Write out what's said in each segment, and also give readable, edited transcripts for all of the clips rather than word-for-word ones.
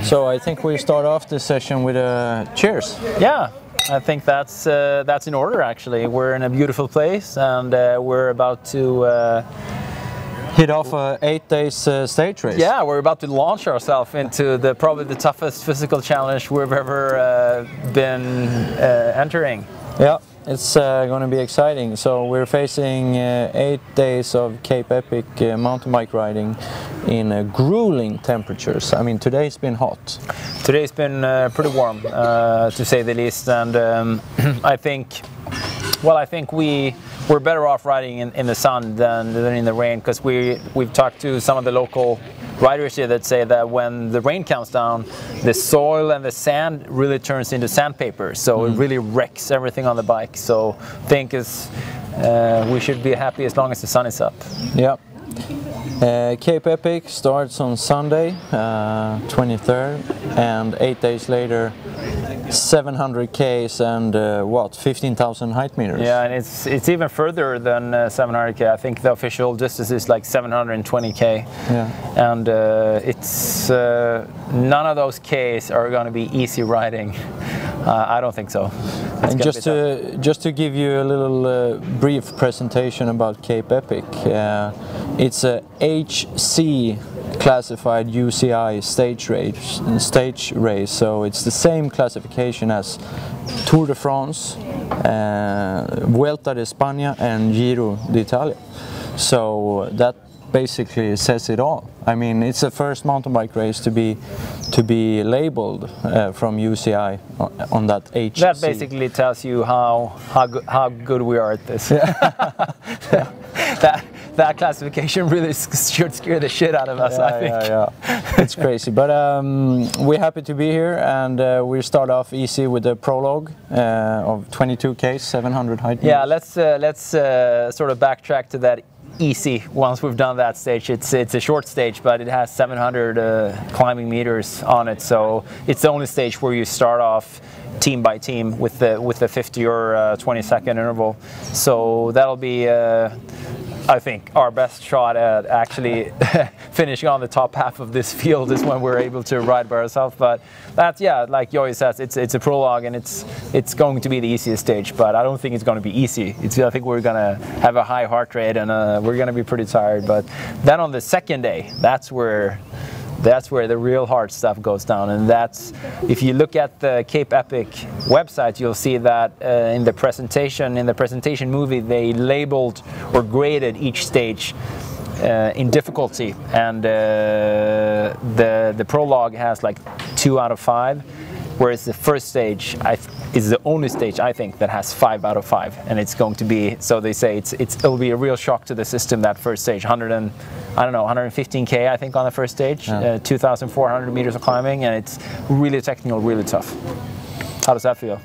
So I think we start off this session with a cheers. Yeah, I think that's in order actually. We're in a beautiful place and we're about to hit off a 8 days stage race. Yeah, we're about to launch ourselves into probably the toughest physical challenge we've ever been entering. Yeah, it's going to be exciting. So we're facing 8 days of Cape Epic mountain bike riding in grueling temperatures. I mean, today's been hot. Today's been pretty warm, to say the least, and I think we're better off riding in the sun than in the rain, because we've talked to some of the local riders here that say that when the rain comes down, the soil and the sand really turns into sandpaper, so it really wrecks everything on the bike. So I think we should be happy as long as the sun is up. Yeah. Cape Epic starts on Sunday, 23rd, and 8 days later 700 Ks and 15,000 height meters. Yeah, and it's even further than 700 K. I think the official distance is like 720 K. Yeah. And it's none of those Ks are going to be easy riding. I don't think so. And just to give you a little brief presentation about Cape Epic, it's a HC classified UCI stage race, so it's the same classification as Tour de France, Vuelta de España and Giro d'Italia. So that basically says it all. I mean, it's the first mountain bike race to be labeled from UCI on that HC. That basically tells you how good we are at this. Yeah. That classification really should scare the shit out of us, I think. Yeah. It's crazy, but we're happy to be here, and we start off easy with a prologue of 22 Ks, 700 height meters. Yeah, let's sort of backtrack to that easy once we've done that stage. It's a short stage, but it has 700 climbing meters on it, so it's the only stage where you start off team by team with the 50 or 20 second interval. So that'll be I think our best shot at actually finishing on the top half of this field is when we're able to ride by ourselves. But that's, yeah, like Jojje says, it's a prologue, and it's going to be the easiest stage, but I don't think it's going to be easy. I think we're going to have a high heart rate, and we're going to be pretty tired. But then on the second day, that's where the real hard stuff goes down, and that's, if you look at the Cape Epic website, you'll see that in the presentation movie, they labeled or graded each stage in difficulty, and the prologue has like 2 out of 5, whereas the first stage is the only stage I think that has 5 out of 5, and it's going to be, so they say it'll be a real shock to the system, that first stage. 115K I think on the first stage, yeah. 2,400 meters of climbing, and it's really technical, really tough. How does that feel?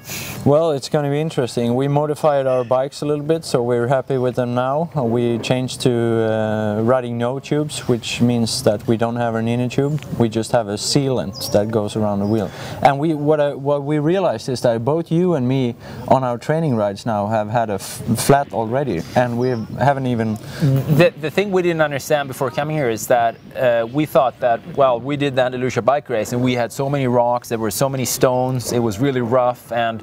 Well, it's going to be interesting. We modified our bikes a little bit, so we're happy with them now. We changed to riding no tubes, which means that we don't have an inner tube. We just have a sealant that goes around the wheel. And what we realized is that both you and me on our training rides now have had a flat already, and we haven't even... The thing we didn't understand before coming here is that we thought that, well, we did the Andalusia bike race and we had so many rocks, there were so many stones, it was really rough, and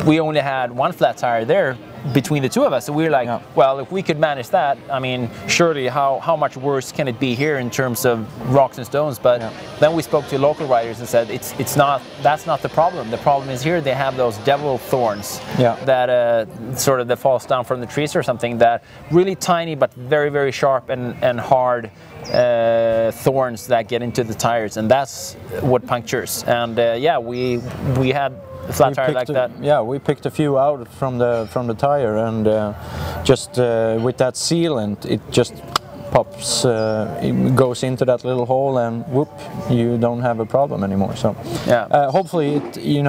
we only had one flat tire there between the two of us, so we were like, yeah, well, if we could manage that, I mean, surely how much worse can it be here in terms of rocks and stones? But yeah, then we spoke to local riders and said that's not the problem. The problem is here they have those devil thorns, yeah, that sort of that falls down from the trees or something, that really tiny but very, very sharp and hard thorns that get into the tires, and that's what punctures. And yeah, we had a flat tire like that. Yeah, we picked a few out from the tire, and just with that sealant, it just pops, it goes into that little hole, and whoop, you don't have a problem anymore. So yeah, hopefully you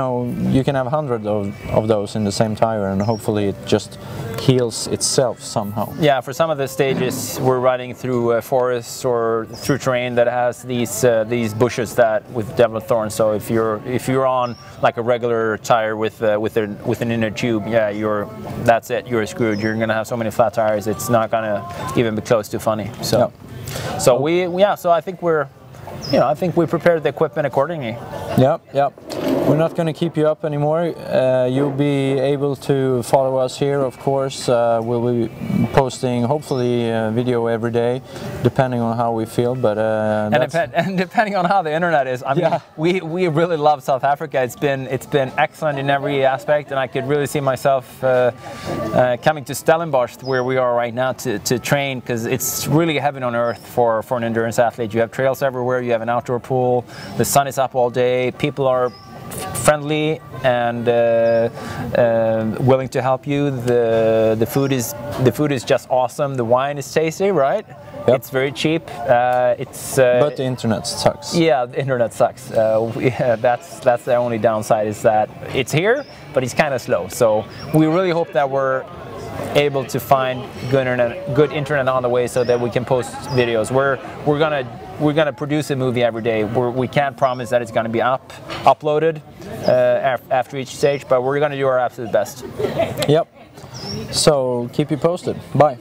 can have 100 of those in the same tire, and hopefully it just heals itself somehow. Yeah, for some of the stages we're riding through forests or through terrain that has these bushes with devil thorns. So if you're on like a regular tire with an inner tube, yeah, that's it. You're screwed. You're gonna have so many flat tires. It's not gonna even be close to funny. So, yeah. So so I think we're I think we prepared the equipment accordingly. Yep, yep. We're not going to keep you up anymore. You'll be able to follow us here, of course. We'll be posting, hopefully, video every day, depending on how we feel. But and depending on how the internet is. I mean, we really love South Africa. It's been excellent in every aspect, and I could really see myself coming to Stellenbosch, where we are right now, to train, because it's really heaven on earth for an endurance athlete. You have trails everywhere. You have an outdoor pool. The sun is up all day. People are friendly and willing to help you. The food is just awesome. The wine is tasty, right? Yep. It's very cheap. But the internet sucks. Yeah, the internet sucks. That's the only downside, is that it's here, but it's kind of slow. So we really hope that we're able to find good internet on the way, so that we can post videos. We're gonna produce a movie every day. We can't promise that it's gonna be uploaded after each stage, but we're gonna do our absolute best. Yep. So keep you posted. Bye.